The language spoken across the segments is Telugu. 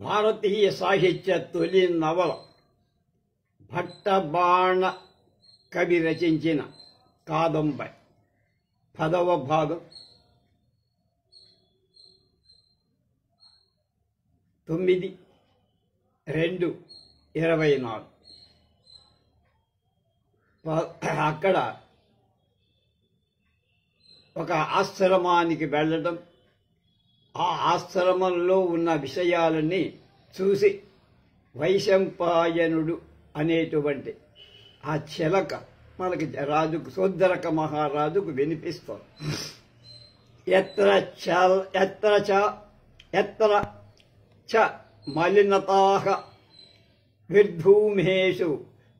భారతీయ సాహిత్య తొలి నవల భట్టబాణ కవి రచించిన కాదంబరి 10వ భాగం 9/2/24. అక్కడ ఒక ఆశ్రమానికి వెళ్ళడం, ఆ ఆశ్రమంలో ఉన్న విషయాలని చూసి వైశంపాయనుడు అనేటువంటి ఆ చిలక మనకి రాజుకు శూద్రక మహారాజుకు వినిపిస్తుంది. ఎత్ర చ మలినతాః విర్ధూమేషు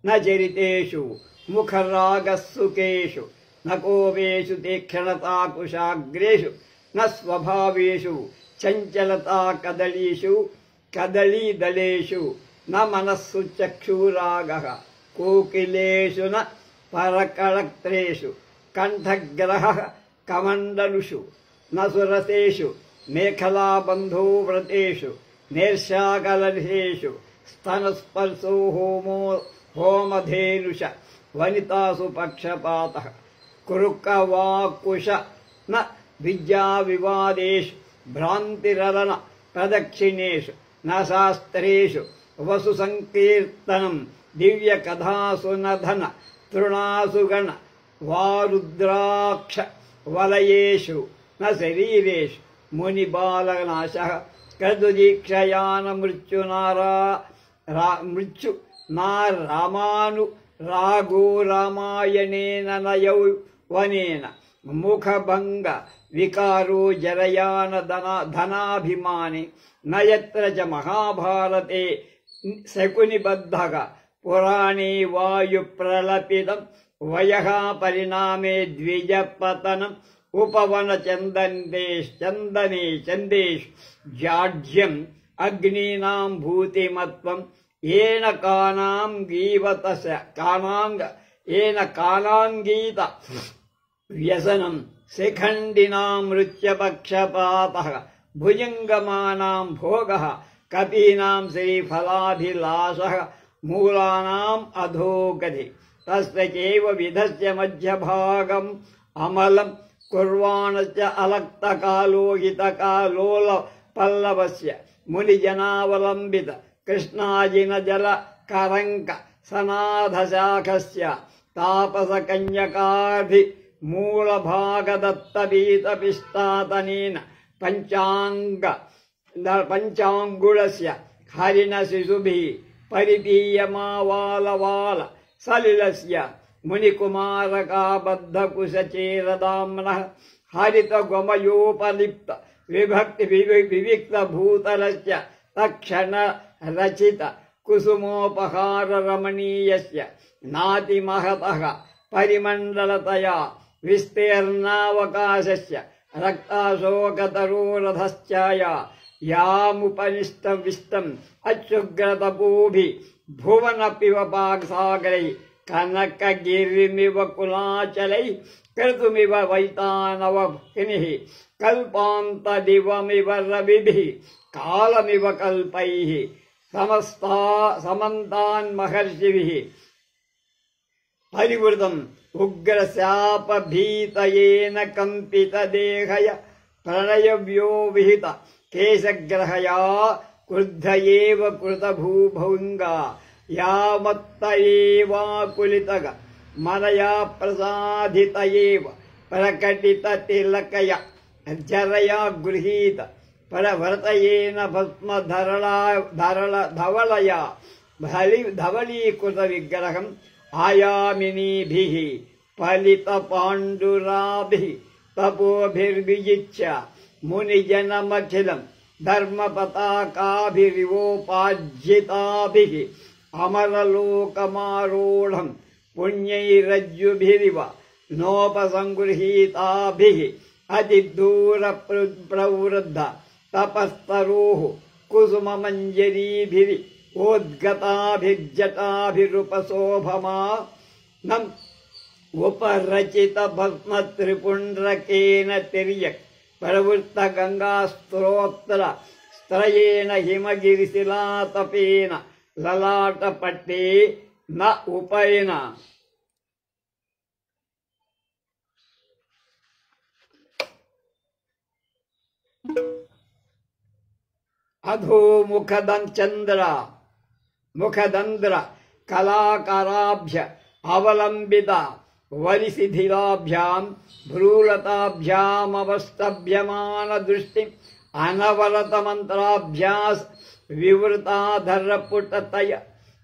న చరితేషు ముఖరాగస్సుకేషు న కోపేషు తీక్షణతాకుశాగ్రేషు న స్వభావేషు చంచలతా కదళీదళేషు న మనస్సు చక్షురాగః కోకిలేషు న పరకళత్రేషు కంఠగ్రహః కమండలుషు న సురసేషు మేఖలాబంధో వ్రతేషు నేర్షాకలర్షేషు స్తనస్పర్శో హోమధేనుష వనితాసు పక్షపాతః కురుక్కవాకుశ న విద్యావివాదేషు భ్రాంతిరలన ప్రదక్షిణేషు న శాస్త్రేషు వసు సంకీర్తనం దివ్యకథాసు నధన తృణాసుగణ వారుద్రాక్ష వలయేషు న శరీరేషు మునిబాలనాశః కదుదీక్షయాన మృత్యు రామాను రాగో రామాయణేన నయౌవనేన ముఖభంగ వికారో జరయాన ధనాభిమాని నయత్ర చ మహాభారతే శకునిబద్ధః పురాణే వాయు ప్రలపితం వయః పరిణామే ద్విజపతనం ఉపవన చందేషు జాఢ్యం అగ్నీనాం భూతిమత్వం ఏన కానాంగీత వ్యసనం శిఖండినాం మృత్యపక్షపాతః భుజంగమానాం భోగః కపీనాం శ్రీఫలాభిలాషః మూలానాం అధోగతి తస్య విధస్య మధ్యభాగం అమలం కుర్వాణశ్చ అలక్తకాలోహితకాలోల పల్లవస్య మునిజనావలంబిత కృష్ణాజిన జల కరంక సనాథశాఖస్య తాపసకన్యకాభి మూలభాగదత్తపీతపిష్టాతనేన పంచాంగుళస్య హరిణ శిశుభిః పరిపీయమావాలవాల సలిలస్య మునికుమారకాబద్ధకుశచేరదామ్నః హరితగోమయోపలిప్త వివిక్తభూతలస్య తక్షణ రచిత కుసుమోపహార రమణీయస్య నాతిమహతః పరిమండలతయా విస్తీర్ణావకాశస్య రక్తాశోకతరోరధశ్చాయా యాముపనిష్టవిష్టం అచ్యుగ్రతపోభి భువనపివపాసాగరై కనకగిరిమివ కులాచలై కృతుమివ వైతానవహినిః కల్పాంతదివమివ రవిభిః కాలమివ కల్పైః సమంతాన్మహర్షిభిః పరివృతం ఉగ్రశాపభీతయేన కంపితదేహయ ప్రణయవ్యో విహిత కేశగ్రహయా క్రుద్ధయేవ కృతభూభుంగా యామత్త ఏవాకులితగ మనయా ప్రసాదితయేవ ప్రకటిత తిలకయ జరయా గృహీత పరవ్రతయేన భస్మధవళయా ధవళీకృత విగ్రహం ఆయామినీభిః ఫలిత పాండురాభిః తపోభిర్విజిచ్య మునిజనమఖిలం ధర్మపతాకాభిరివోపాజ్జితాభిః అమరలోకమారూఢం పుణ్యైరజ్జుభిరివ నోపసంగృహీతాభిః అతిదూర ప్రవృద్ధ తపస్తరోః కుసుమమంజరీభిరి ఓద్గతాభిర్జటాభిరుపశోభమానం ఉపరచిత భస్మత్రిపుండ్రకేన తిర్యక్ ప్రవృత్త గంగా త్రయేణ హిమగిరిశిలాతపేన లలాటపట్టే న ఉపైన. అధో ముఖదంద్ర కళాకారాభ్య అవలంబిత వరిశిథిలాభ్యాం భ్రూలతాభ్యామవస్తభ్యమాన దృష్టి అనవరతమంత్రాభ్యాస్ వివృతాధరపుటతయ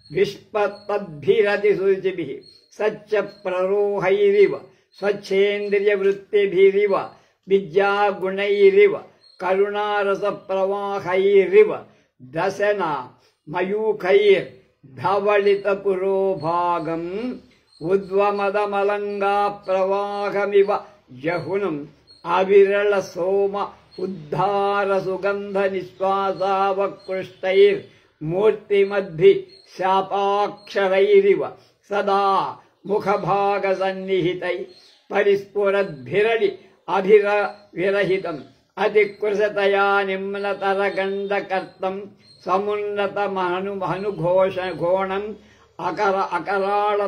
విష్పత్తద్భిరతి శుచిభిః సచ్చ ప్రరోహైరివ స్వచ్ఛేంద్రియవృత్తిభిరివ విద్యాగుణైరివ కరుణారస ప్రవాహైరివ దశన మయూఖైర్ ధవళిత పురోభాగం ఉద్వమదమలంగా ప్రవాహమివ జహునం అవిరళ సోమ ఉద్ధార సుగంధ నిశ్వాసావకృష్టైర్ మూర్తిమద్భి శాపాక్షరైరివ సదా ముఖభాగ సన్నిహితై పరిస్ఫురద్భిరళి అభిరవిరహితం అతికృశతయా నిమ్నతరగండకర్తం సమున్నతమనుఘోషఘోణం ఆకరాళ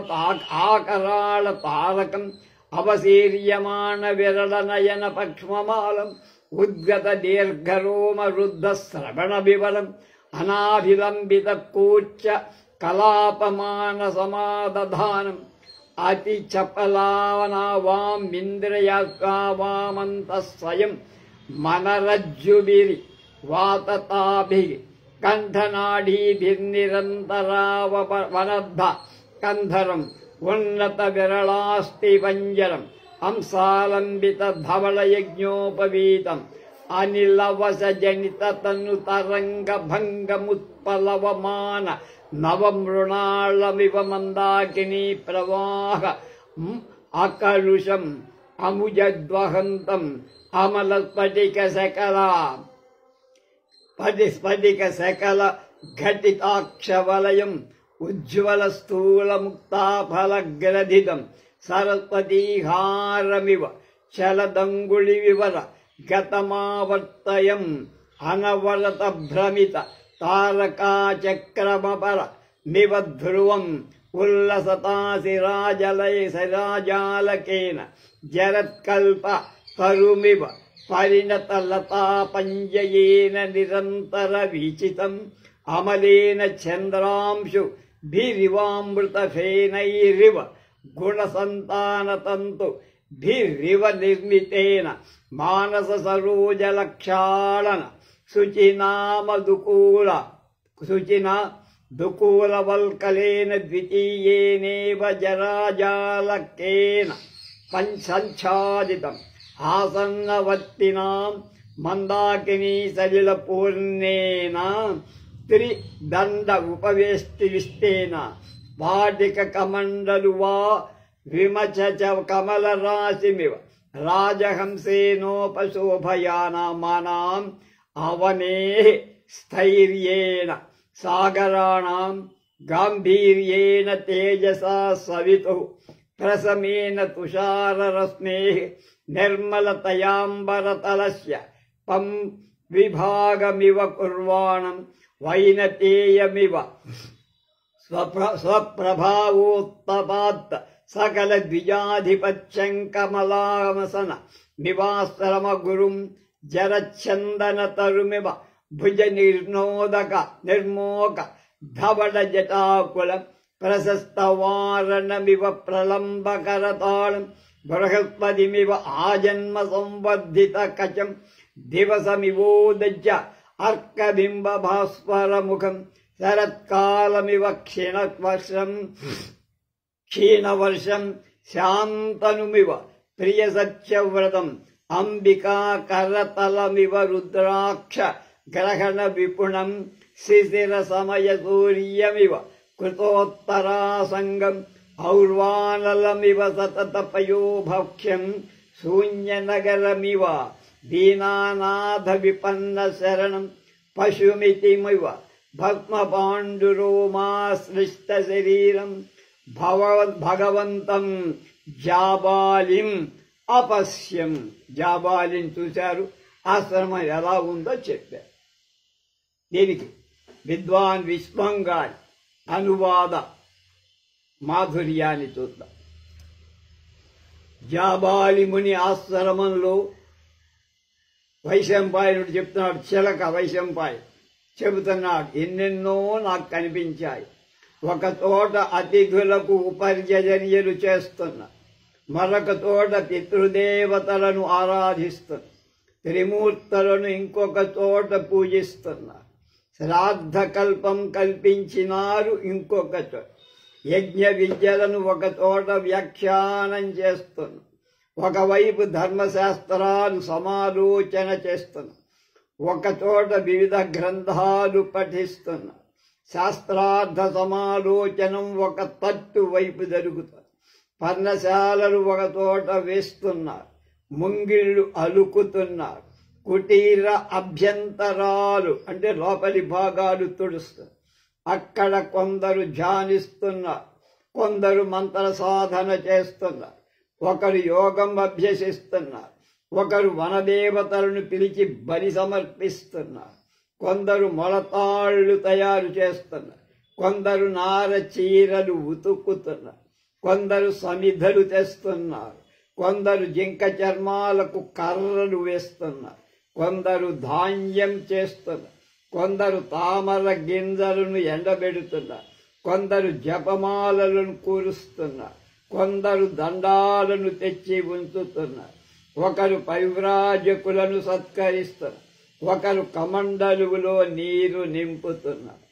తారకం అవశీర్యమాణ విరళనయన పక్ష్మమాలం ఉద్గత దీర్ఘరోమ రుద్ధ శ్రవణ వివరం అనాభిలంబిత కూర్చ కలాపమాన సమాదధానం అతి చపలావనావామింద్రియవామంత స్వయం మనరజ్జుభిరి వాతతాభి కంఠనాడీభిర్నిరంతరావనద్ధ కంధరం ఉన్నత విరళాస్తి పంజరం హంసాలంబిత ధవళ యజ్ఞోపవీతం అనిలవశ జనిత తను తరంగ భంగముత్పలవమాన నవమృణాళమివ మందాకినీ ప్రవాహ అకలుషం అముజద్వహంతం అమల స్ఫటిక సకల ఘటితాక్షవలయం ఉజ్వల స్థూల ముక్తాఫలగ్రథితం సరస్వతీహారమివ చలదంగుళి వివర గతమావర్తయం అనవరత భ్రమిత తారకాచక్రమపర మివ ధ్రువం ఉల్లసతాసిరాజాలకేన జరత్కల్ప తరుమివ పరిణత లతాపంజయేన నిరంతర వీచితం అమలేన చంద్రాంశు భిరివామృత ఫేనైరివ గుణసంతానతంతు భిరివ నిర్మితేన మానస సరోజలక్షాళన శుచినా దుకూలవల్కలేన ద్వితీయేనేవ జరాజాలకేన సంఛాదితం ఆసన్నవర్తినాం మందాకినీ సలిలపూర్ణేన త్రిదండ ఉపవేష్టివిష్టేన స్ఫాటిక కమండలు వా విమచ కమల రాశిమివ రాజహంసేనోపశోభయానామానాం అవనే స్థైర్యేణ సాగరాణాం గాంభీర్యేణ తేజసా సవితు ప్రసమేన తుషారరశ్మేః నిర్మలతయాంబరతలస్య పం విభాగమివ కుర్వాణం వైనతేయమివ స్వప్రభావోత్తపాత్ సకల ద్విజాధిపత్యం కమలామసన నివాసరమ గురుం జరచందన తరుమివ భుజ నిర్మోక ధవళ జటాకులం ప్రశస్తవారణమివ ప్రలంబకరతాళం బృహస్పతిమివ ఆజన్మ సంవర్ధిత కచం దివసమివోదజ్జ అర్కబింబ భాస్వరముఖం శరత్కాలమివ క్షీణవర్షం శాంతనుమివ ప్రియ సత్యవ్రతం అంబికా కరతలమివ రుద్రాక్ష గ్రహణ విపుణం శిశిర సమయ సూర్యమివ కృతోత్తరాసంగం ఔర్వానలమివ సతత పయోభక్ష్యం శూన్యనగరమివ దీనానాథ విపన్న శరణం పశుమితిమివ భస్మపాండురోమాశ్లిష్ట శరీరం భగవంతం జాబాలిం అపశ్యం. జాబాలిని చూశారు, ఆశ్రమం ఎలా ఉందో చెప్పారు. దీనికి విద్వాన్ విశ్వంగారి అనువాద మాధుర్యాన్ని చూద్దాం. జాబాలి ముని ఆశ్రమంలో వైశంపాయనుడు చెప్తున్నాడు. చిలక వైశంపాయ చెబుతున్నాడు, ఎన్నెన్నో నాకు కనిపించాయి. ఒక తోట అతిథులకు ఉపర్యజనీయులు చేస్తున్నా, మరొక తోట పితృదేవతలను ఆరాధిస్తున్నా, త్రిమూర్తులను ఇంకొక చోట పూజిస్తున్నా, శ్రాద్ధ కల్పం కల్పించినారు ఇంకొక చోట, యజ్ఞ విద్యలను ఒక చోట వ్యాఖ్యానం చేస్తున్నా, ఒకవైపు ధర్మశాస్త్రాలు సమాలోచన చేస్తున్నా, ఒక చోట వివిధ గ్రంథాలు పఠిస్తున్నా, శాస్త్రార్థ సమాలోచనం ఒక తట్టు వైపు జరుగుతుంది. పర్ణశాలలు ఒక చోట వేస్తున్నారు, ముంగిళ్ళు అలుకుతున్నారు, కుటీర అభ్యంతరాలు అంటే లోపలి భాగాలు తుడుస్తారు. అక్కడ కొందరు ధ్యానిస్తున్నారు, కొందరు మంత్ర సాధన చేస్తున్నారు, ఒకరు యోగం అభ్యసిస్తున్నారు, ఒకరు వనదేవతలను పిలిచి బలి సమర్పిస్తున్నారు, కొందరు మొలతాళ్లు తయారు చేస్తున్నారు, కొందరు నార చీరలు ఉతుక్కుతున్నారు, కొందరు సమిధలు తెస్తున్నారు, కొందరు జింక చర్మాలకు కర్రలు వేస్తున్నారు, కొందరు ధాన్యం చేస్తున్నారు, కొందరు తామర గింజలను ఎండబెడుతున్నారు, కొందరు జపమాలలను కూరుస్తున్నారు, కొందరు దండాలను తెచ్చి ఉంచుతున్నారు, ఒకరు పరివ్రాజకులను సత్కరిస్తున్నారు, ఒకరు కమండలులో నీరు నింపుతున్నారు.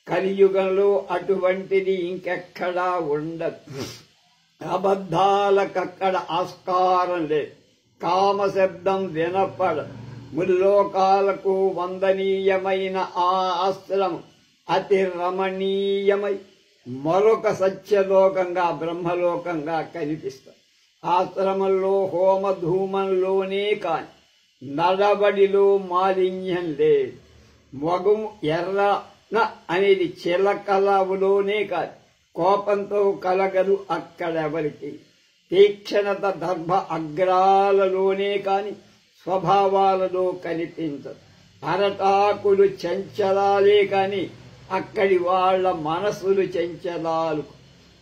కలియుగంలో అటువంటిది ఇంకెక్కడా ఉండదు. అబద్ధాలకక్కడ ఆస్కారం లేదు. కామశబ్దం వినపడదు. ముల్లోకాలకు వందనీయమైన ఆ ఆశ్రమం అతి రమణీయమై మరొక సత్యలోకంగా బ్రహ్మలోకంగా కనిపిస్తుంది. ఆశ్రమంలో హోమధూమంలోనే కాని నడబడిలో మాలిన్యం లేదు. మొగము ఎర్రన అనేది చిలకలవులోనే కాదు, కోపంతో కలగదు అక్కడెవరికి. తీక్షణత దర్భ అగ్రాలలోనే కాని స్వభావాలలో కనిపించదు. అరటాకులు చంచలాలే కాని అక్కడి వాళ్ల మనసులు చంచలాలు.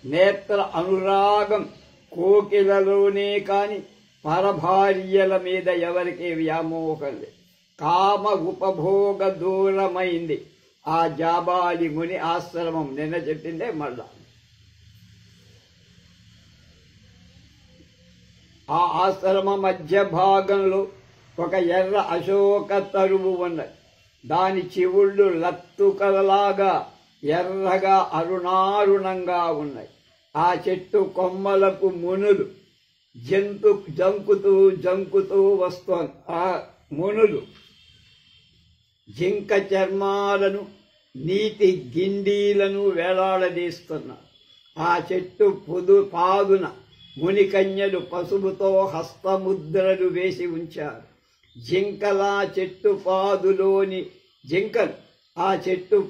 నేత్ర అనురాగం కోకిలలోనే కాని పరభార్యల మీద ఎవరికి వ్యామోహం లేదు. కామ ఉపభోగ దూరమైంది ఆ జాబాలి ముని ఆశ్రమం. నిన్న చెప్పిందే మళ్ళా. ఆ ఆశ్రమ మధ్య భాగంలో ఒక ఎర్ర అశోక తరువు ఉన్నది. దాని చివుళ్ళు లత్తుకలలాగా ఎర్రగా అరుణారుణంగా ఉన్నాయి. ఆ చెట్టు కొమ్మలకు మునులు జంకుతూ వస్తోంది. ఆ మునులు జింక చర్మాలను నీటి గిండీలను వేలాడదీస్తున్నారు. ఆ చెట్టు పాదున మునికన్యలు పసుపుతో హస్తముద్రలు వేసి ఉంచారు. జింకలు ఆ చెట్టు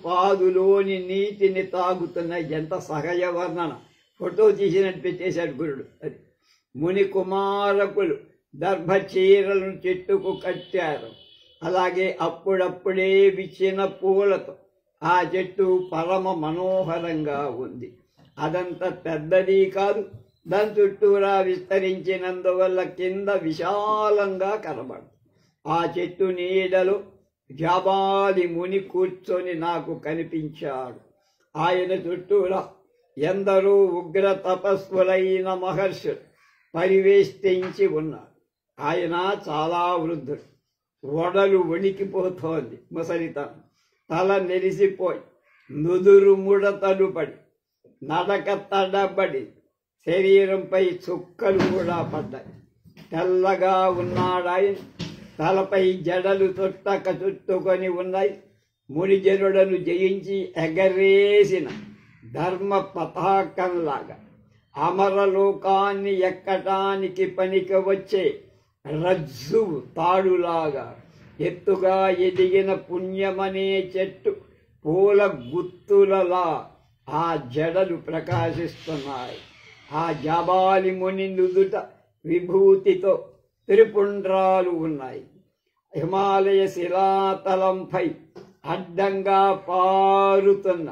పాదులోని నీటిని తాగుతున్నాయి. ఎంత సహజ వర్ణన! ఫోటో తీసినట్టు పెట్టేశాడు గురుడు. అది ముని కుమారకులు దర్భ చీరలను చెట్టుకు కట్టారు. అలాగే అప్పుడప్పుడే విచ్చిన పూలతో ఆ చెట్టు పరమ మనోహరంగా ఉంది. అదంత పెద్దది కాదు. దాని చుట్టూరా విస్తరించినందువల్ల కింద విశాలంగా కనబడుతుంది. ఆ చెట్టు నీడలో జాబాలి ముని కూర్చొని నాకు కనిపించాడు. ఆయన చుట్టూరా ఎందరో ఉగ్ర తపస్సులైన మహర్షులు పరివేష్టించి ఉన్నారు. ఆయన చాలా వృద్ధుడు. ఒడలు వణికిపోతోంది. ముసలితనం. తల నెరిసిపోయి నుదురు ముడతలు పడి నడక తడబడి శరీరంపై చుక్కలు కూడా పడ్డాయి. తెల్లగా ఉన్నాడాయన. తలపై జడలు చుట్టక చుట్టుకొని ఉన్నాయి. మునిజనులను జయించి ఎగరేసిన ధర్మ పతాకంలాగా అమరలోకాన్ని ఎక్కటానికి పనికి వచ్చే రజ్జు తాడులాగా ఎత్తుగా ఎదిగిన పుణ్యమనే చెట్టు పూల గుత్తులలా ఆ జడలు ప్రకాశిస్తున్నాయి. ఆ జాబాలి ముని నుదుట విభూతితో త్రిపుండ్రాలు ఉన్నాయి. హిమాలయ శిలాతలంపై అడ్డంగా పారుతున్న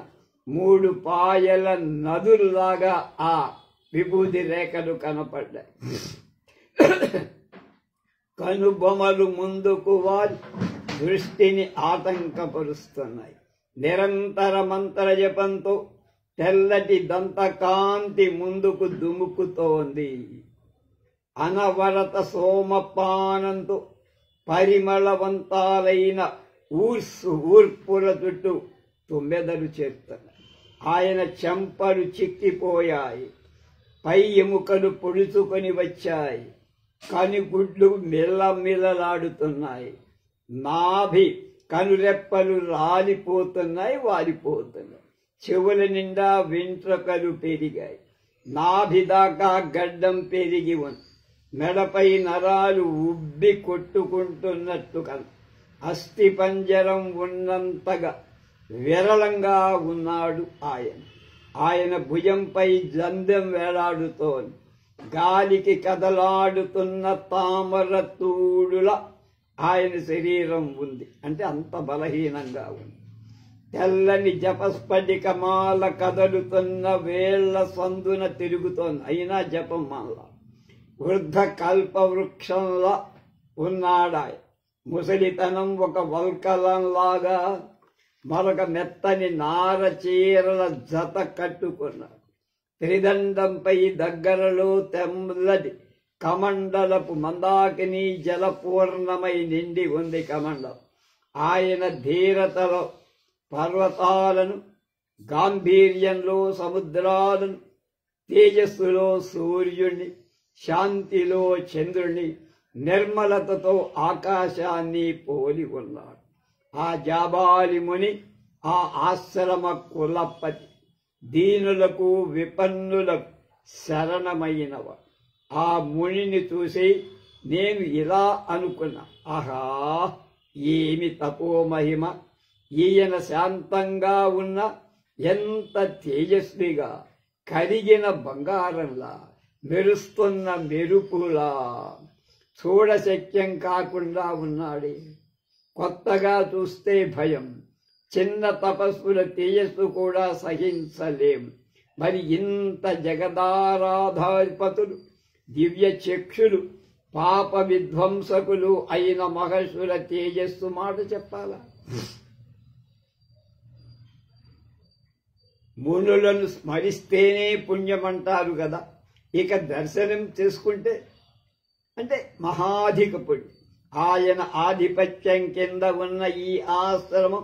3 పాయల నదుల్లాగా ఆ విభూతి రేఖలు కనపడ్డాయి. కనుబొమలు ముందుకు వారి దృష్టిని ఆటంకపరుస్తున్నాయి. నిరంతర మంత్ర జపంతో తెల్లటి దంతకాంతి ముందుకు దుముకుతోంది. అనవరత సోమపానంతో పరిమళవంతాలైన ఊర్పుల చుట్టూ తుమ్మెదలు చేరుతున్నాయి. ఆయన చెంపలు చిక్కిపోయాయి, పై ఎముకలు పొడుచుకొని వచ్చాయి, కనుగుడ్లు మిల్లమిల్లలాడుతున్నాయి, నాభి కనురెప్పలు రాలిపోతున్నాయి, వాలిపోతున్నాయి, చెవుల నిండా వెంట్రుకలు పెరిగాయి, నాభి దాకా గడ్డం పెరిగి ఉంది, మెడపై నరాలు ఉబ్బి కొట్టుకుంటున్నట్టుగా అస్థి పంజరం ఉన్నంతగా విరళంగా ఉన్నాడు ఆయన. ఆయన భుజంపై జందెం వేలాడుతోంది. గాలికి కదలాడుతున్న తామర తూడుల ఆయన శరీరం ఉంది. అంటే అంత బలహీనంగా ఉంది. తెల్లని జపస్ఫటికమాల కదలుతున్న వేళ్ల సందున తిరుగుతోంది. అయినా జపం మాల. వృద్ధ కల్పవృక్షంలా ఉన్నాడాయ. ముసలితనం ఒక వల్కలంలాగా మరొక మెత్తని నార చీరల జత కట్టుకున్నాడు. త్రిదండంపై దగ్గరలో తెల్లది కమండలపు మందాకిని జలపూర్ణమై నిండి ఉంది కమండలం. ఆయన ధీరతలో పర్వతాలను, గాంభీర్యంలో సముద్రాలను, తేజస్సులో సూర్యుణ్ణి, శాంతిలో చంద్రుణ్ణి, నిర్మలతతో ఆకాశాన్ని పోలి ఉన్నాడు. ఆ జాబాలి ముని ఆ ఆశ్రమ కులపతి, దీనులకు విపన్నులకు శరణమైనవ. ఆ మునిని చూసి నేను ఇలా అనుకున్నా, ఆహా ఏమి తపోమహిమ! ఈయన శాంతంగా ఉన్న ఎంత తేజస్విగా, కరిగిన బంగారంలా, మెరుస్తున్న మెరుపులా, చూడశక్యం కాకుండా ఉన్నాడే. కొత్తగా చూస్తే భయం. చిన్న తపస్సుల తేజస్సు కూడా సహించలేం. మరి ఇంత జగదారాధాధిపతులు, దివ్య చక్షులు, పాప విధ్వంసకులు అయిన మహర్షుల తేజస్సు మాట చెప్పాలా? మునులను స్మరిస్తేనే పుణ్యమంటారు కదా. ఇక దర్శనం చేసుకుంటే అంటే మహాధిక పుణ్యం. ఆయన ఆధిపత్యం కింద ఉన్న ఈ ఆశ్రమం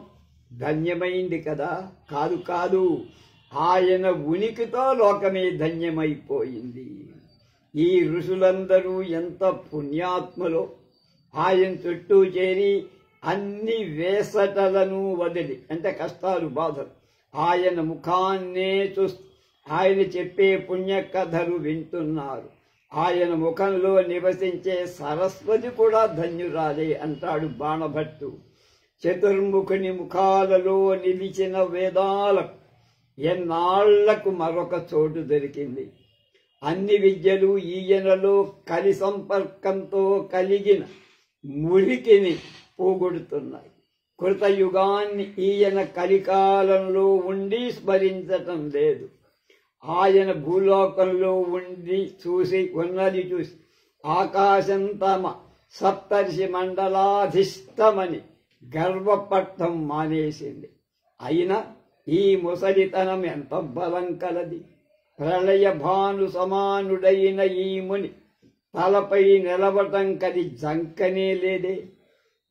ధన్యమైంది కదా. కాదు కాదు, ఆయన ఉనికితో లోకమే ధన్యమైపోయింది. ఈ ఋషులందరూ ఎంత పుణ్యాత్ములో ఆయన చుట్టూ చేరి అన్ని వేసటలను వదిలి, అంటే కష్టాలు, బాధలు, ఆయన ముఖాన్నే చూస్తూ ఆయన చెప్పే పుణ్య కథలు వింటున్నారు. ఆయన ముఖంలో నివసించే సరస్వతి కూడా ధన్యురాలే అంటాడు బాణభట్టు. చతుర్ముఖుని ముఖాలలో నిలిచిన వేదాలకు ఎన్నాళ్లకు మరొక చోటు దొరికింది. అన్ని విద్యలు ఈయనలో కలి సంపర్కంతో కలిగిన మురికిని పోగొడుతున్నాయి. కృతయుగాన్ని ఈయన కలికాలంలో ఉండి స్మరించటం లేదు. ఆయన భూలోకంలో ఉండి ఉన్నది చూసి ఆకాశం తమ సప్తర్షి మండలాధిష్టమని గర్వపట్టం మానేసింది. అయినా ఈ ముసలితనం ఎంత బలం కలది. ప్రళయ భాను సమానుడైన ఈ ముని తలపై నిలబటం కది జంకనే లేదే.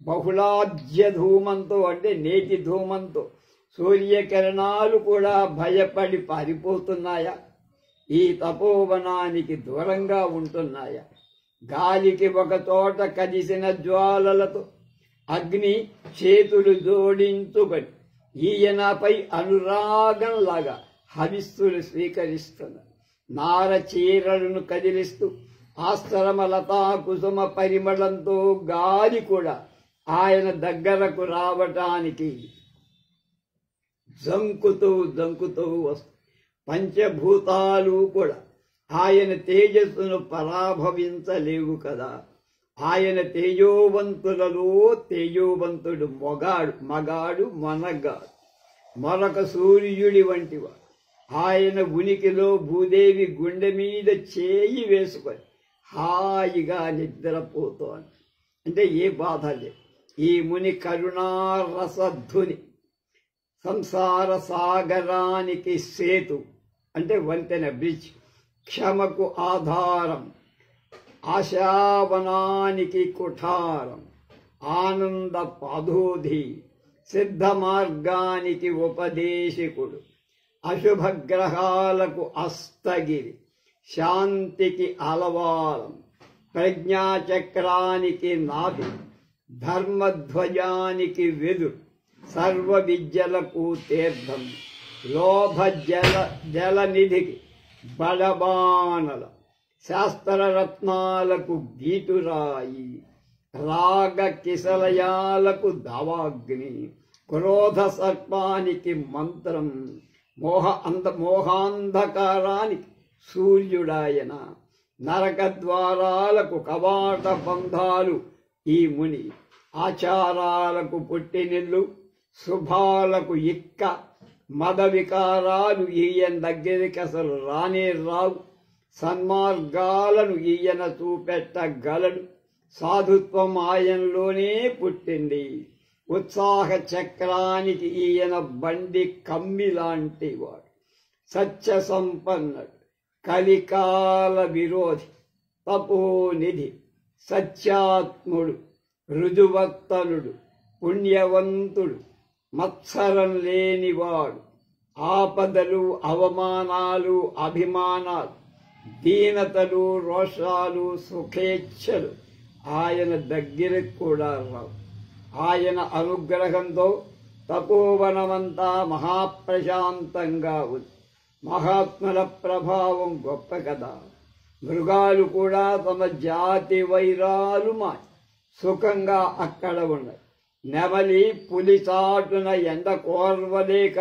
బహుళాబ్జ ధూమంతో, అంటే నేటి ధూమంతో సూర్యకిరణాలు కూడా భయపడి పారిపోతున్నాయా? ఈ తపోవనానికి దూరంగా ఉంటున్నాయా? గాలికి ఒక చోట కదిసిన జ్వాలలతో అగ్ని చేతులు జోడించుకొని ఈయనపై అనురాగంలాగా హవిస్సులు స్వీకరిస్తున్నారు. నార చీరలను కదిలిస్తూ ఆశ్రమ లతా కుసుమ పరిమళంతో గాలి కూడా ఆయన దగ్గరకు రావటానికి జంకుతూ వస్తు. పంచభూతాలు కూడా ఆయన తేజస్సును పరాభవించలేవు కదా. ఆయన తేజోవంతులలో తేజోవంతుడు మగాడు మనగాడు, మరొక సూర్యుడి వంటివాడు. ఆయన ఉనికిలో భూదేవి గుండె మీద చేయి వేసుకొని హాయిగా నిద్రపోతోంది. అంటే ఏ బాధ లేదు. ఈ ముని కరుణారసధుని సంసార సాగరానికి సేతు అంటే వంతెన, బ్రిడ్జ్, క్షమకు ఆధారం, ఆశావనానికి కుఠారం, ఆనంద పాదోధి, సిద్ధ మార్గానికి ఉపదేశకుడు, అశుభగ్రహాలకు అస్తగిరి, శాంతికి అలవాలం, ప్రజ్ఞాచక్రానికి నాభి, ధర్మధ్వజానికి వెదురు, సర్వ విద్యలకు తీర్థం, లోభ జలనిధికి బడబానల, శాస్త్రరత్నాలకు గీటురాయి, రాగ కిసలయాలకు దావాగ్ని, క్రోధ సర్పానికి మంత్రం, మోహాంధకారానికి సూర్యుడాయన, నరక ద్వారాలకు కవాట బంధాలు ఈ ముని, ఆచారాలకు పుట్టినిల్లు, శుభాలకు ఇక్క, మద వికారాలు ఈయన దగ్గరికి అసలు రానే రావు, సన్మార్గాలను ఈయన చూపెట్టగలడు, సాధుత్వం ఆయనలోనే పుట్టింది, ఉత్సాహ చక్రానికి ఈయన బండి కమ్మి లాంటివాడు, సత్య సంపన్నుడు, కలికాల విరోధి, తపోనిధి, సత్యాత్ముడు, రుజువర్తనుడు, పుణ్యవంతుడు, మత్సరం లేనివాడు, ఆపదలు అవమానాలు అభిమానాలు దీనతలు రోషాలు సుఖేచ్ఛలు ఆయన దగ్గరకు కూడా రావు. ఆయన అనుగ్రహంతో తపోవనమంతా మహాప్రశాంతంగా ఉంది. మహాత్ముల ప్రభావం గొప్ప కదా. మృగాలు కూడా తమ జాతి వైరాలు మాని సుఖంగా అక్కడ ఉన్నాయి. నెమలి పులి చాటున ఎండ కోర్వలేక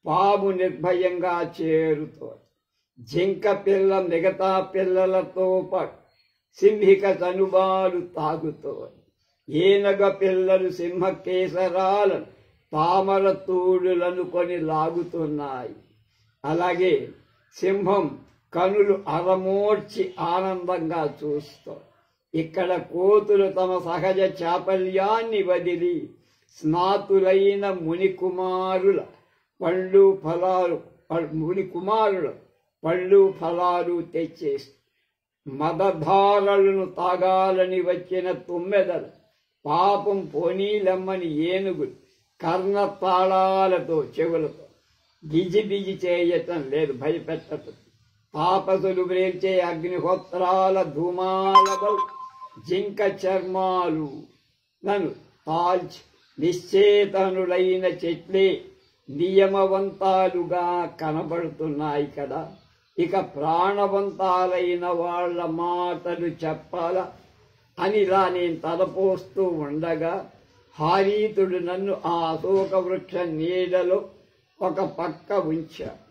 పాము నిర్భయంగా చేరుతోంది. జింక పిల్ల మిగతా పిల్లలతో పాటు సింహిక తనుబాలు తాగుతోంది. ఏనగ పిల్లలు సింహకేసరాలను తామర తూడులను కొని లాగుతున్నాయి. అలాగే సింహం కనులు అరమోడ్చి ఆనందంగా చూస్తాం. ఇక్కడ కోతులు తమ సహజ చాపల్యాన్ని వదిలి స్నాతులైన మునికుమారుల పళ్ళు ఫలాలు తెచ్చేసి మదధారలను తాగాలని వచ్చిన తుమ్మెదలు, పాపం పోనీలమ్మని ఏనుగులు కర్ణతాళాలతో చెవులతో బిజి చేయటం లేదు, భయపెట్టదు. తాపసులు వ్రేల్చే అగ్నిహోత్రాల ధూమాలబౌ జింక చర్మాలు నన్ను తాల్చి నిశ్చేతనులైన చెట్లే నియమవంతాలుగా కనబడుతున్నాయి కదా. ఇక ప్రాణవంతాలైన వాళ్ల మాటలు చెప్పాలా అనిలా నేను తలపోస్తూ ఉండగా హారీతుడు నన్ను ఆ అశోక వృక్ష నీడలో ఒక పక్క ఉంచాడు.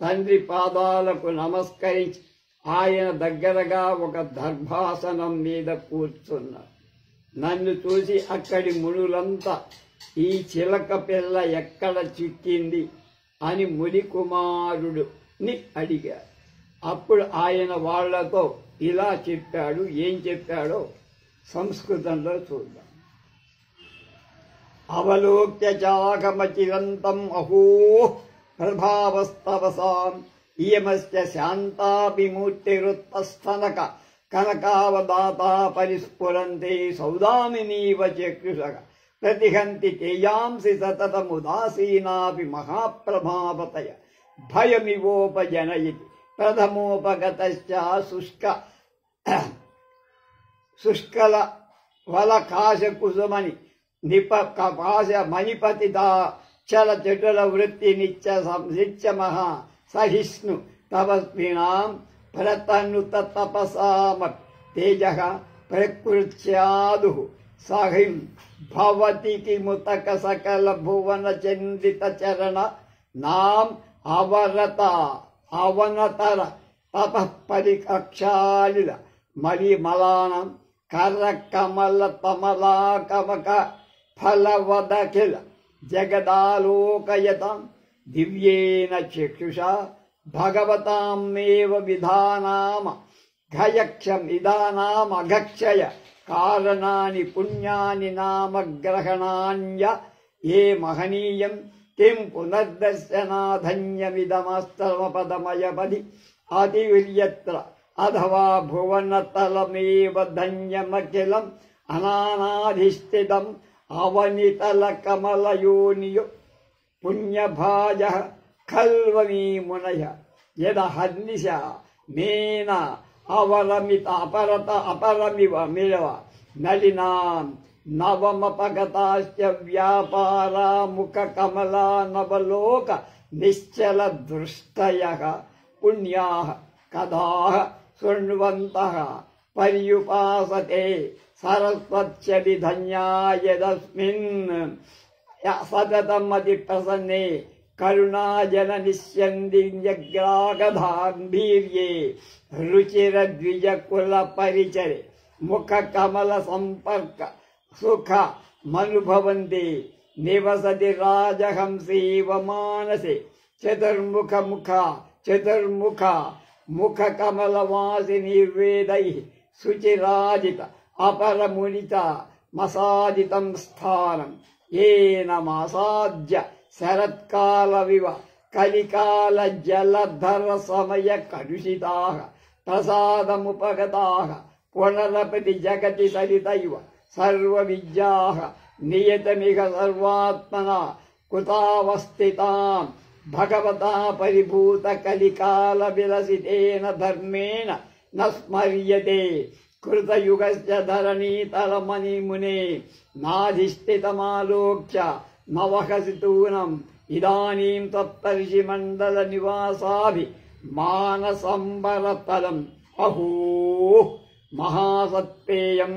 తండ్రి పాదాలకు నమస్కరించి ఆయన దగ్గరగా ఒక దర్భాసనం మీద కూర్చున్నాడు. నన్ను చూసి అక్కడి మునులంతా ఈ చిలక పిల్ల ఎక్కడ చిక్కింది అని ముని కుమారుడుని అడిగారు. అప్పుడు ఆయన వాళ్లతో ఇలా చెప్పాడు. ఏం చెప్పాడో సంస్కృతంలో చూద్దాం. అవలోక్య చాకమచిరంతం అహో ప్రభావస్తవసాం ఇయమస్య శాంతాభిమూర్తిరుత్తస్థనక కనకావదాతా పరిస్ఫురంతే సౌదామినీవ చక్షుషక ప్రతిహంతి తేయాంసి సతతముదాసీనాపి మహాప్రభావతయ భయమివోపజనయతి ప్రథమోపగతశ్చ శుష్కల వలకాశ కుసుమని నిపకాశ మణిపతిదా చల చటుల వృత్తి నిత్య మహా సహిష్ణు తపస్వినాం ప్రతనుత తపసామ తేజ ప్రకృత్యాదు సహిం భవతి కిముతక సకల భువన చందిత చరణ నాం అవనతర తపఃపరికక్షాళిల మలిమలానం करकमलतमलाकमक फलवदखिल जगदालोकयतां दिव्येन चक्षुषा भगवतामेव विधानाम घयक्षमिदानाम अघक्षय कारणा पुण्यानि नाम ग्रहणान्य ये महनीयं किं पुनर्दर्शनाधन्यमिदमस्तमपदमयपदि आदिर्यत्र अथवा भुवनतलमेव धन्यमखिलम् अनानाधिष्ठितम् अवनितलकमलयोनियो पुण्यभाजः खल्वमी मुनयः यदहर्निशा मेन అవరమిత అపరత అపరమివ మిలవ నలినాం నవమపగతాశ్చ వ్యాపారా ముఖ కమలా నవలోక నిశ్చల దృష్టయః పుణ్యాః కదాః శృణ్వంతః పర్యుపాసతే సరస్వత్యది ధన్యాయదస్మిన్ సతతమతి ప్రసన్నే కరుణాజన నిశ్యందిగ్రాగధాంభీర్యే రుచిర ద్విజ కుల పరిచరే ముఖ కమల సంపర్క సుఖ మనుభవంతి నివసతి రాజహంసీవ మానసే చతుర్ముఖ ముఖ చతుర్ముఖ ముఖ కమల వాసినిర్వేదై శుచిరాజిత అపరమునిత మసాదితం స్థానం ఏన మాసాద్య శరత్కాలవివ కలికాల జలధర సమయ కలుషితాః ప్రసాదముపగతాః పునరపతి జగతి సరితైవ సర్వ విద్యాః నియతమిహ సర్వాత్మనా కుతావస్థితాం భగవతా పరిభూత కలికాల విలసితేన ధర్మేణ న స్మర్యతే కృతయుగస్య ధరణీతలమణిమునే నాధిష్ఠితమాలోక్య నవహసితూనం ఇదానీం తప్తర్షి మండల నివాసాభి మానసంబరతలం అహో మహాసత్పేయం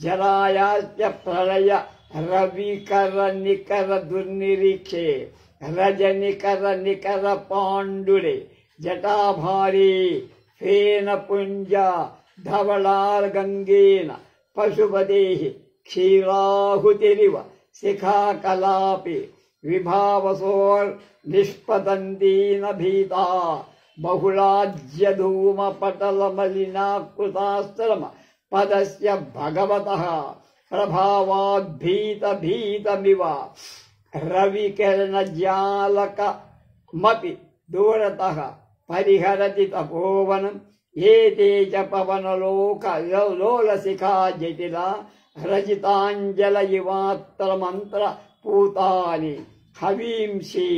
జరాయాస్య ప్రళయ రవికర నికర దుర్నిరీక్షే రజనికర నికర పాండురే జటాభారీ ఫేన పుంజ ధవళార్గంగేన పశుపదేః క్షీరాహుతిరివ శిఖాకలాపి విభావసోర్నిష్పతంతీన భీతా బహుళాజ్యధూమపటలమలినాకృతాశ్రమ పదస్య భగవతః ప్రభావాద్భీతభీతమివ రవికిరణజాలకమపి దూరతః పరిహరతి తపోవనం ఏతే చ పవనలోలశిఖా జటిలా రజితాంజల ఇవాత్ర మంత్ర పూతాని హవీంషి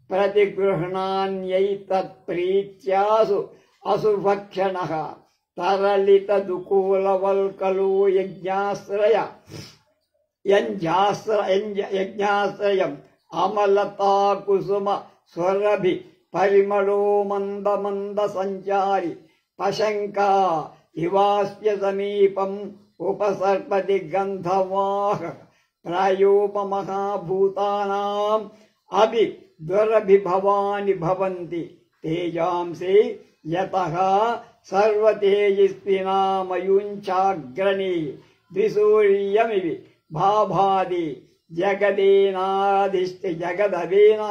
ప్రతిగృహణాన్యైతత్ప్రీత్యాసు అసుభక్షణః తరళిత దుకూలవల్కలో యజ్ఞాశ్రయం అమలతాకుసుమ స్వరభి పరిమళో మంద మంద సంచారి పశంకా ఇవాస్య సమీపం ఉపసర్పతి గంధవాహ ప్రాయోపమహాభూతానాం అభి దురభిభవాని భవంతి తేజాంసి యతః సర్వతేజస్వినామయుంచాగ్రణీ ద్విసూర్యమివి భాభాది జగదేనాధిష్ఠి జగదదేన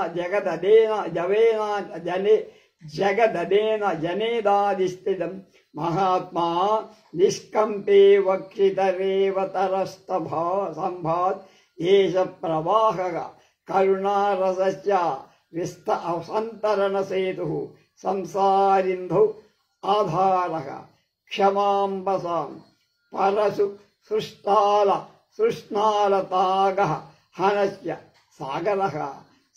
జనేదాధిష్ఠితం మహాత్మా నిష్కంపే వక్షితరేవతరస్తభా సంభాత్ ఏష ప్రవాహః కరుణారసస్య సంతరణసేతుః సంసారింధౌ ఆధారః క్షమాంబసాం పరసు సృష్ణాలతాగః హనస్య సాగరః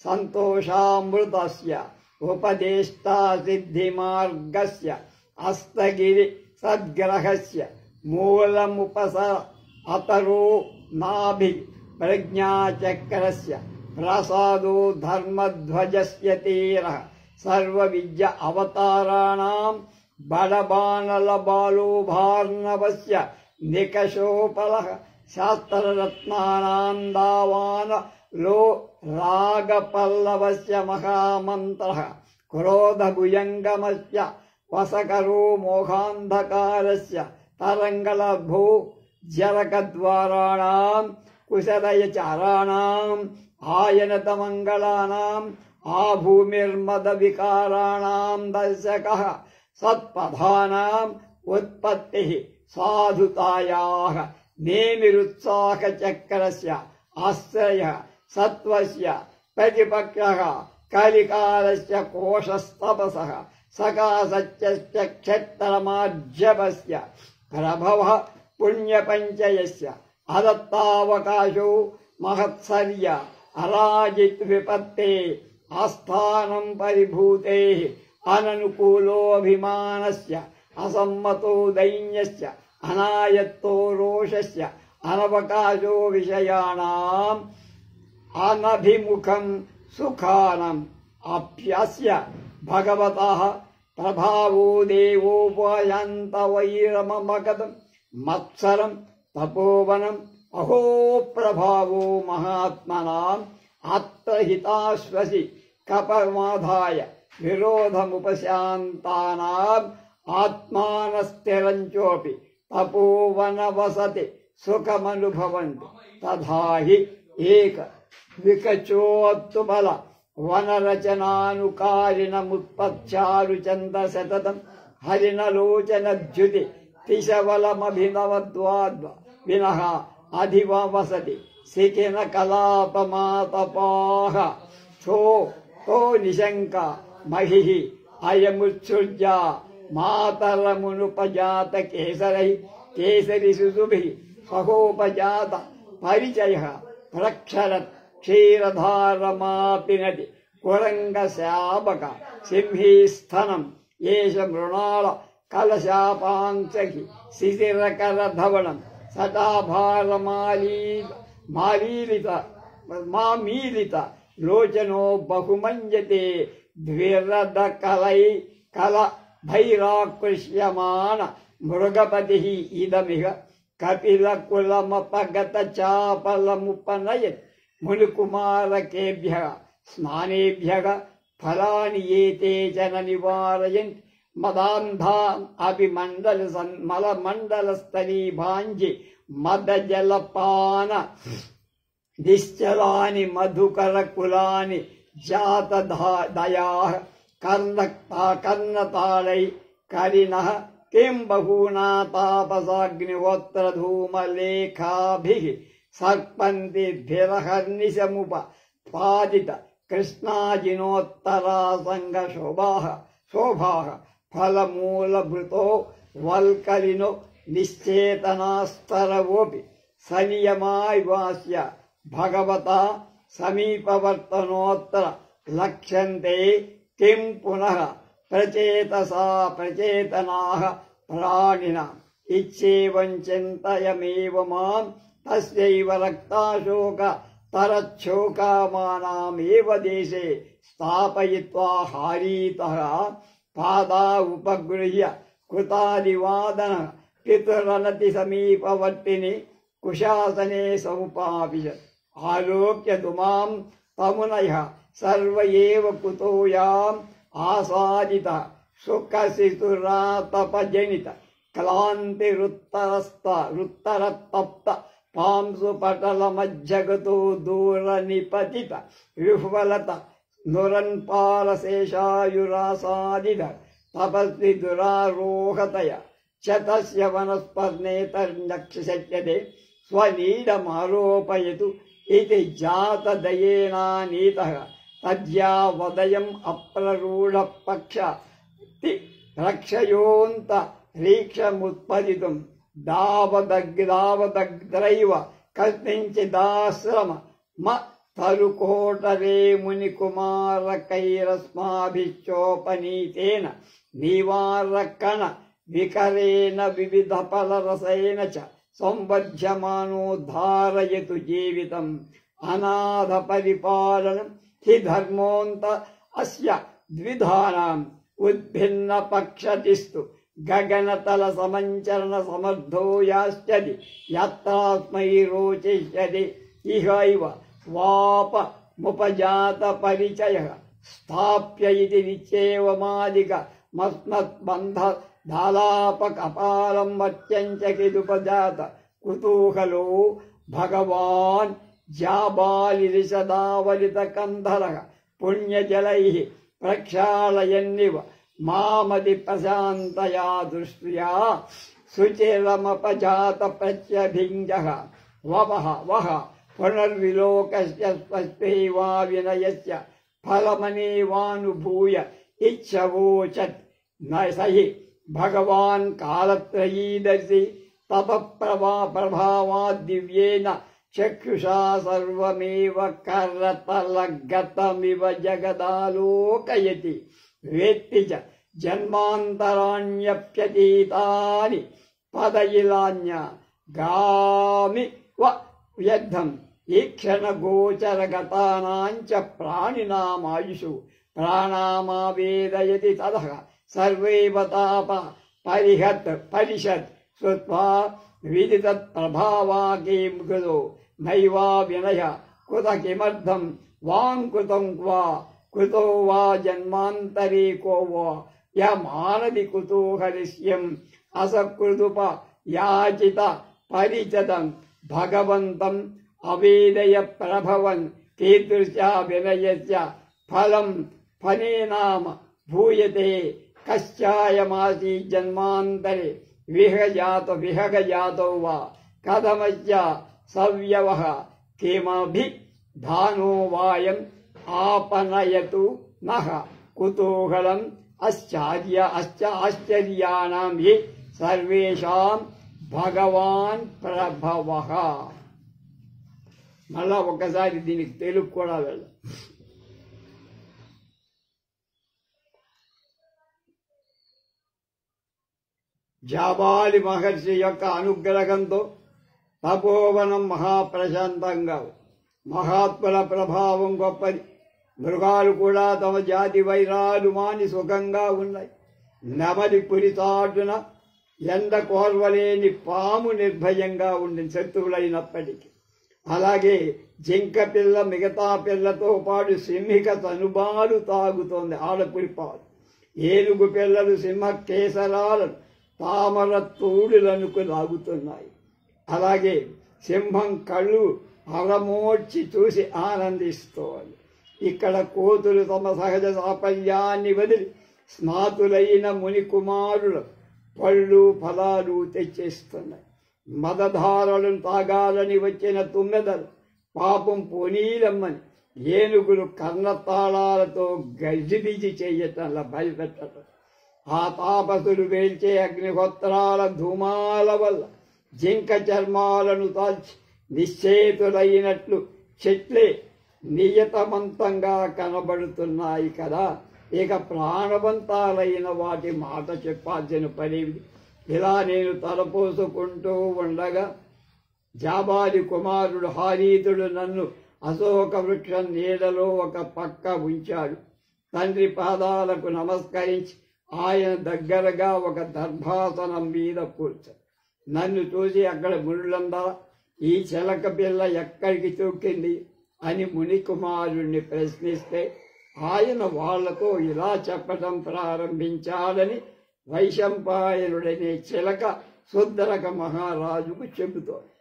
సంతోషామృతస్య ఉపదేష్టా సిద్ధిమార్గస్య అస్తగిరి సద్గ్రహస్య మూలముపసర అతరో నాభి ప్రజ్ఞాచక్రస్య ప్రసాదో ధర్మధ్వజస్య తీరః సర్వ విద్య అవతారాణాం బడబానల బాలోభార్ణవస్య నికషోపలః శాస్త్రరత్నానాం దావాన లో రాగపల్లవస్య మహామంత్రః క్రోధభుజంగమస్య వసకరో మోహాంధకారస్య తరంగలభో జలకద్వారాణాం కుశలయచారాణాం ఆయనతమంగళానాం ఆభూమిర్మద వికారాణాం దర్శకః సత్పథానాం ఉత్పత్తిః సాధుతాయాః నేమిరుత్సాహచక్రస్య ఆశ్రయః సత్వస్య ప్రతిపక్షః కలికాలస్య కోశస్తపసః సకాసత్యశ్చ క్షేత్రమార్జవస్య ప్రభవః పుణ్యపంచయస్య అదత్తావకాశో మహత్సర్య అరాజిత్ విపత్తే ఆస్థానం పరిభూతే అననుకూలోభిమానస్య అసమ్మతో దైన్యస్య అనాయత్తో రోషస్య అనవకాశో విషయాణాం అనభిముఖం సుఖానం అప్యస్య భగవతః ప్రభావో దేవోపయాంత వైరమమగతం మత్సరం తపోవనం అహో ప్రభావో మహాత్మనాం ఆత్మహితాశ్వసి కపమాధాయ విరోధముపశాంతానాం ఆత్మానస్థిరంచోపి తపోవన వసతి సుఖమనుభవంతి తథాహి ఏక వికచోత్తుబల వనరచనానుకారిణముత్పత్చారు చంద శతతం హరిణలోచనద్యుతి తిశవలమభినవద్వాద్వ వినః అధివ వసతి శిఖిన కలాపమాతపాః తో నిశంక మహిః అయముత్సృజ్య మాతరమునుపజాత కేసరై కేసరి శిశుభిః సహోపజాత పరిచయః ప్రక్షరత్ క్షీరధారమాపినటి కురంగశాపక సింహీస్థనం ఏష మృణాళ కలశాపాంచకి శిశిరకరధవనం మామీలిత లోచనో బహుమంజతే ద్విరద కల భైరాకృష్యమాణ మృగపతి ఇదమిహ కపిల కులమపగత చాపలముపనయత్ మునికుమారకేభ్య స్నానేభ్య ఫలాని ఏతే జన నివారయంతి మదాంధాన్ మలమండలస్థలీభాంజి మదజలపాన నిశ్చలాని మధుకర కులాని జాతదయాః కర్ణతాళై కరిణః కిం బహూనా తాపసాగ్నిహోత్రధూమలేఖాభిః సర్పంతిభిరహర్నిశముపాదిత కృష్ణాజినోత్తరాసంగశోభాః ఫలమూలభృతో వల్కలినో నిశ్చేతనాస్తరవోపి సనియమాయవాస్య భగవత సమీపవర్తనోత్తర లక్ష్యంతే కిం పునః ప్రచేతనాః ప్రాణినాం ఇచ్చేవం చింతయమేవ మాం తస్యైవ రక్తాశోక తరచ్చోకామానామేవ దేశే స్థాపయిత్వా హారీతః పాదా ఉపగృహ్య కృతాదివాదన పితురనతి సమీపవర్తిని కుశాసనే సముపావిశత్ ఆలోక్య తుమాం తమునయః సర్వ ఏవ కుతోయాం ఆసాదిత సుఖశిశురాతపజనిత క్లాంతిరుత్తరతప్త పాంసుపటలమజ్జగతో దూర నిపతిత విహ్వలత నురన్పాలశేషాయురాసాదిత తపస్వి దురారోహతయ చతస్య వనస్పర్నేతర్నక్షశక్యతే స్వనీడమారోపయతు ఇది జాతదయేనానీతః తద్యావదయం అప్రరూఢపక్ష రక్షయోంత రీక్షముత్పదితుం దావదగ్రైవ కస్మించిదాశ్రమ మ తరుకోటరే మునికుమారకైరస్మాభిశ్చోపనీతేన నివారకణ వికరేణ వివిధ ఫలరసేన చ సంబధ్యమానో ధారయతు జీవితం అనాథ పరిపాలనం హి ధర్మోంత అస్య ద్విధానాం ఉద్భిన్న పక్షతిస్తు గగనతల సమంచరణ సమర్థో యాస్యతి యత్రాస్మై రోచిష్యతి ఇహైవ వాప ముపజాత పరిచయః స్థాప్య ఇది నిత్యేవమాదిక మస్మత్ బంధ ధాలాప కపాలం మత్యంచ కిదుపజాత కుతూహలో భగవాన్ జాబాలిరిషదావలిత కంధర పుణ్యజలై ప్రక్షాళయన్నివ మామది ప్రశాంతయా దృష్ట్యా శుచిరమపజాత ప్రత్యభింజ వవః వః పునర్విలోకస్య స్వస్మైవా వినయస్య ఫలమనేవానుభూయ ఇచ్చవోచత్ న సహి భగవాన్ కాలత్రయీదర్శి తపఃప్రభావాద్ దివ్యేన చక్షుషా సర్వమేవ కరతలగతమివ జగదాలోకయతి వేత్తి చ జన్మాంతరాణ్యప్యతీతాని పదయిలాన్య గామి వ వ్యర్థం ఈక్షణ గోచరగతానాంచ ప్రాణినామాయుషు ప్రాణామావేదయతి తదః సర్వైవ తాప పరిషత్ శ్రుత్వా విదితత్ ప్రభావాకీం కృతో నైవా వినయ కుత కిమర్థం వాంకృతం క్వా కుతో వా జన్మాంతరే కో వా యమానది కుతూహలిస్యం అసకృతుప యాచిత పరిచతం భగవంతం అవేదయ ప్రభవన్ కీదృశా వినయస్య ఫలం ఫలేనామ భూయతే కశ్చాయమాసీ జన్మాంతరే విహగజాతో వా కథమస్య సవ్యవః కిమభి ధానో వాయం ఆపనయతు నః కుతూహలం ఆశ్చర్యాణం హి సర్వేషాం భగవాన్ ప్రభవః. మళ్ళా ఒకసారి దీనికి తెలుగు కూడా వెళ్ళ. జాబాలి మహర్షి యొక్క అనుగ్రహంతో తపోవనం మహాప్రశాంతంగా, మహాత్ముల ప్రభావం గొప్పది. మృగాలు కూడా తమ జాతి వైరాలు మాని సుఖంగా ఉన్నాయి. నెమలి పురితాటున ఎండ కోర్వలేని పాము నిర్భయంగా ఉండి శత్రువులైనప్పటికీ. అలాగే జింక పిల్ల మిగతా పిల్లతో పాటు సింహిక తనుబాలు తాగుతోంది ఆడపురి పాలు. ఏనుగు పిల్లలు సింహ కేసరాలను తామర తోడులనుకు లాగుతున్నాయి. అలాగే సింహం కళ్ళు అరమోడ్చి చూసి ఆనందిస్తోంది. ఇక్కడ కోతులు తమ సహజ సాఫల్యాన్ని వదిలి స్నాతులైన ముని కుమారుల పళ్ళు ఫలాలు తెచ్చేస్తున్నాయి. మదధారలను తాగాలని వచ్చిన తుమ్మెదలు పాపం పోనీలమ్మని ఏనుగులు కర్ణతాళాలతో గజిబిజి చెయ్యటంలా భయపెట్టడం. ఆ తాపసులు వేల్చే అగ్నిహోత్రాల ధూమాల వల్ల జింక చర్మాలను తాల్చి నిశ్చేతులైనట్లు చెట్లే నియతమంతంగా కనబడుతున్నాయి కదా. ఇక ప్రాణవంతాలైన వాటి మాట చెప్పాల్సిన పనేది. ఇలా నేను తలపోసుకుంటూ ఉండగా జాబాలి కుమారుడు హారీతుడు నన్ను అశోక వృక్షం నీడలో ఒక పక్క ఉంచాడు. తండ్రి పాదాలకు నమస్కరించి ఆయన దగ్గరగా ఒక దర్భాసనం మీద కూర్చాడు. నన్ను చూసి అక్కడ ముళ్ళందా ఈ చిలక పిల్ల ఎక్కడికి తొక్కింది అని ముని కుమారుణ్ణి ప్రశ్నిస్తే ఆయన వాళ్లతో ఇలా చెప్పడం ప్రారంభించాలని వైశంపాయనుడనే చిలక శుద్ధరక మహారాజుకు చెబుతోంది.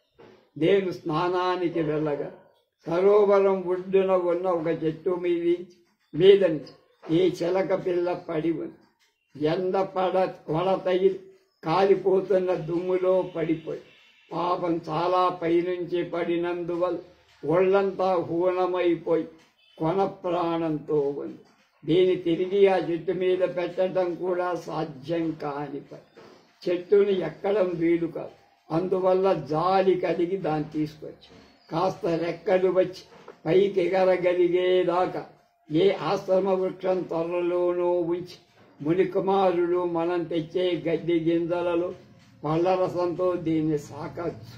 నేను స్నానానికి వెళ్ళగా సరోవరం ఒడ్డున ఉన్న ఒక చెట్టు మీద నుంచి ఈ చిలక పిల్ల పడి ఉంది. ఎండ కొడతయి కాలిపోతున్న దుమ్ములో పడిపోయి పాపం చాలా పైనుంచి పడినందువల్ల ఒళ్లంతా హూనమైపోయి కొన ప్రాణంతో ఉంది. దీన్ని తిరిగి ఆ చెట్టు మీద పెట్టడం కూడా సాధ్యం కాని పని. చెట్టుని ఎక్కడం వీలు కాదు. అందువల్ల జాలి కలిగి దాన్ని తీసుకొచ్చి కాస్త రెక్కలు వచ్చి పైకి ఎగరగలిగేదాకా ఏ ఆశ్రమ వృక్షం త్వరలోనూ ఉంచి ముని కుమారుడు మనం తెచ్చే గడ్డి గింజలలో పళ్ళరసంతో దీన్ని సాకచ్చు.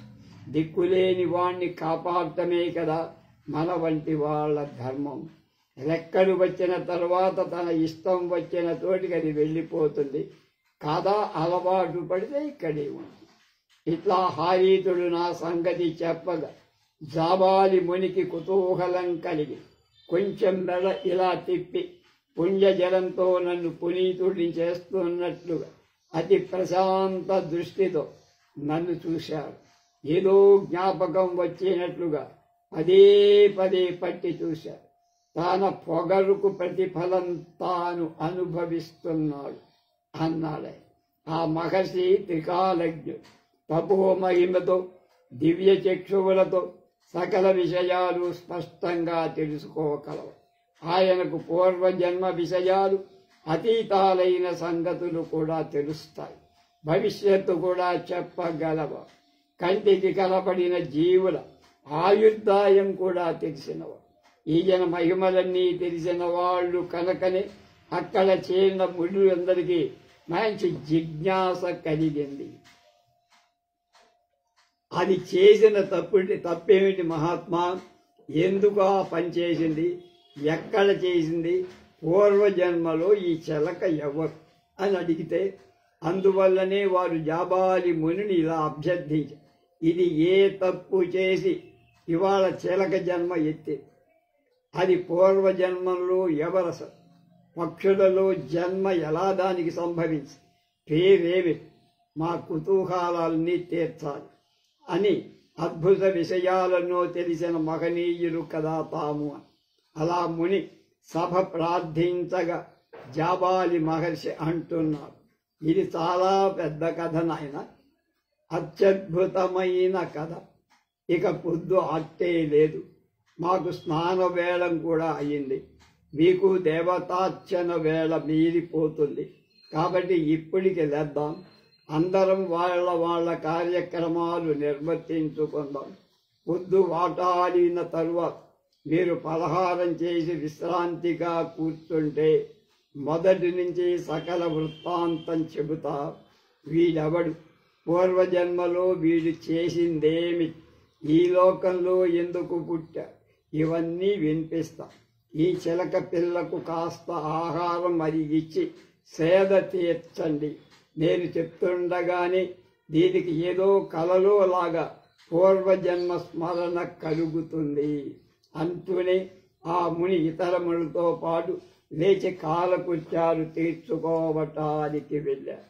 దిక్కులేని వాణ్ణి కాపాడటమే కదా మన వంటి వాళ్ళ ధర్మం. రెక్కలు వచ్చిన తర్వాత తన ఇష్టం వచ్చిన తోటికి అది వెళ్ళిపోతుంది కాదా. అలవాటు పడితే ఇక్కడే ఉంది. ఇట్లా హారీతుడు నా సంగతి చెప్పగా జాబాలి మునికి కుతూహలం కలిగి కొంచెం మెడ ఇలా తిప్పి పుణ్యజలంతో నన్ను పునీతుడిని చేస్తున్నట్లుగా అతి ప్రశాంత దృష్టితో నన్ను చూశాడు. ఏదో జ్ఞాపకం వచ్చినట్లుగా పదే పదే పట్టి చూశారు. తన పొగరుకు ప్రతిఫలం తాను అనుభవిస్తున్నాడు అన్నాడు. ఆ మహర్షి త్రికాలజ్ఞుడు, తపోమహిమతో దివ్య చక్షువులతో సకల విషయాలు స్పష్టంగా తెలుసుకోగలవు. ఆయనకు పూర్వజన్మ విషయాలు, అతీతాలైన సంగతులు కూడా తెలుస్తాయి. భవిష్యత్తు కూడా చెప్పగలవు. కంటికి కనపడిన జీవుల ఆయుర్దాయం కూడా తెలిసినవు. ఈయన మహిమలన్నీ తెలిసిన వాళ్ళు కనుకనే అక్కడ చేరిన మునులందరికీ మంచి జిజ్ఞాస కలిగింది. అది చేసిన తప్పేమిటి మహాత్మా? ఎందుకు ఆ పని చేసింది? ఎక్కడ చేసింది? పూర్వజన్మలో ఈ చిలక ఎవరు అని అడిగితే, అందువల్లనే వారు జాబాలి మునిని ఇలా అభ్యర్థించారు. ఇది ఏ తప్పు చేసి ఇవాళ చిలక జన్మ ఎత్తి, అది పూర్వజన్మంలో ఎవరస పక్షులలో జన్మ ఎలా దానికి సంభవించి పేరేమి, మా కుతూహలాల్ని తీర్చాలి అని అద్భుత విషయాలను తెలిసిన మహనీయులు కదా తాము. అలా ముని సభ ప్రార్థించగా జాబాలి మహర్షి అంటున్నారు, ఇది చాలా పెద్ద కథ నాయన, అత్యద్భుతమైన కథ. ఇక పొద్దు అట్టే లేదు. మాకు స్నాన వేళం కూడా అయింది. మీకు దేవతార్చన వేళ మీరిపోతుంది. కాబట్టి ఇప్పటికి లేద్దాం. అందరం వాళ్ళ కార్యక్రమాలు నిర్వర్తించుకుందాం. పొద్దు వాటాడిన తరువాత మీరు పలహారం చేసి విశ్రాంతిగా కూర్చుంటే మొదటి నుంచి సకల వృత్తాంతం చెబుతా. వీడెవడు, పూర్వజన్మలో వీడు చేసిందేమి, ఈ లోకంలో ఎందుకు పుట్టా, ఇవన్నీ వినిపిస్తా. ఈ చిలక పిల్లకు కాస్త ఆహారం అరిగిచ్చి సేద తీర్చండి. నేను చెప్తుండగానే దీనికి ఏదో కలలో లాగా పూర్వజన్మ స్మరణ కలుగుతుంది అంటూనే ఆ ముని ఇతర మునితో పాటు లేచి కాలకృత్యాలు తీర్చుకోవటానికి వెళ్ళారు.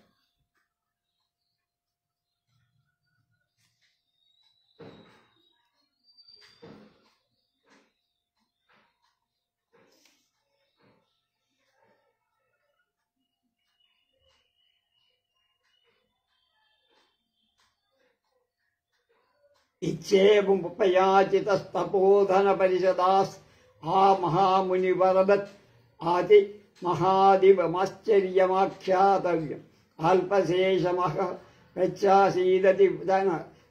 ఇచ్చేముపయాచితస్తపోధన పరిషదాస్ ఆ మహాముని వరదత్ ఆది మహాదివమాశ్చర్యమాఖ్యాతవ్యం అల్పశేషమః ప్రత్యాసీదతి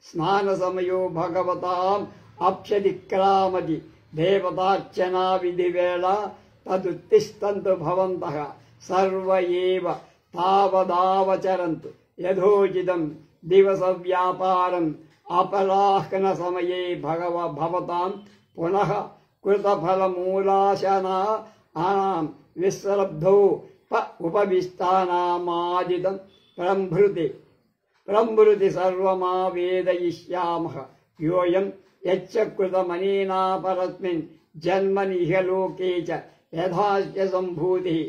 స్నాన సమయో భగవతాం అప్యతిక్రామతి దేవతార్చనా విధివేళ తదుత్తిష్టంతు భవంతః సర్వ ఏవ తావదావచరంతు యథోచితం దివస వ్యాపారం అపరాహ్న సమయే భవతాం పునః కృతఫలమూలాశనా విశ్రబ్ధౌ ఉపవిష్టానామాదితం ప్రభృతి సర్వమావేదయిష్యామః యోయం యచ్చ కృతమనేనా పరస్మిన్ జన్మని ఇహలోకే చ యథాస్య సంభూతిః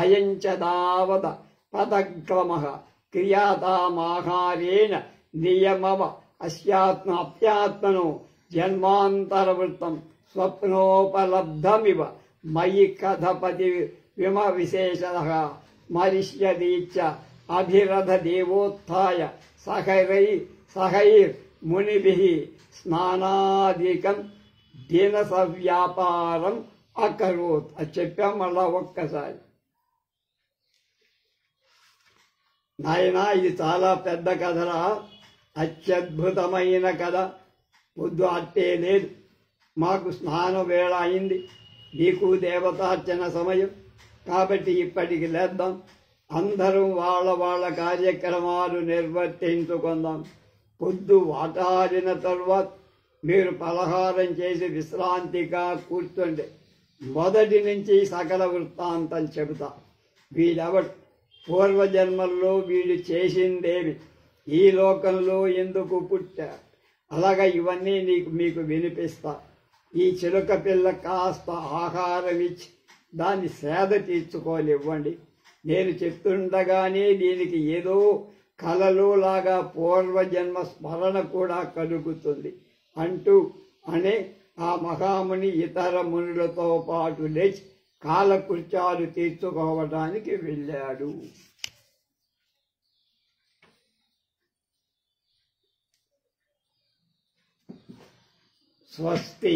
అయం చ దావద పదక్రమః క్రియాతామాహారేణ నియమవ అప్యాత్మనో జన్మాంతరవృత్తం స్వప్నోపలబ్ధమివ మయి కథపతి విమవిశేషః మరిష్యదీచ్చ అభిరథ దేవోత్థాయ సహైర్మునిభిః స్నానాదికం దినస వ్యాపారం అకరోత్. అది చెప్పాం మళ్ళా ఒక్కసారి. నాయనా, ఇది చాలా పెద్ద కథరా, అత్యద్భుతమైన కథ. పొద్దు అట్టే లేదు. మాకు స్నాన వేళ అయింది, నీకు దేవతార్చన సమయం. కాబట్టి ఇప్పటికి లేద్దాం. అందరం వాళ్ళ కార్యక్రమాలు నిర్వర్తించుకుందాం. పొద్దు వాటాడిన తరువాత మీరు పలహారం చేసి విశ్రాంతిగా కూర్చుంటే మొదటి నుంచి సకల వృత్తాంతం చెబుతా. వీడెవడు, పూర్వజన్మల్లో వీడు చేసిందేమి, ఈ లోకంలో ఎందుకు పుట్టా, అలాగా ఇవన్నీ మీకు వినిపిస్తా. ఈ చిలుక పిల్ల కాస్త ఆహారం ఇచ్చి దాన్ని సేద తీర్చుకోనివ్వండి. నేను చెప్తుండగానే దీనికి ఏదో కలలులాగా పూర్వజన్మ స్మరణ కూడా కలుగుతుంది అంటూ అనే ఆ మహాముని ఇతర మునులతో పాటు లేచి కాలకృత్యాలు తీర్చుకోవడానికి వెళ్ళాడు. స్వస్తి.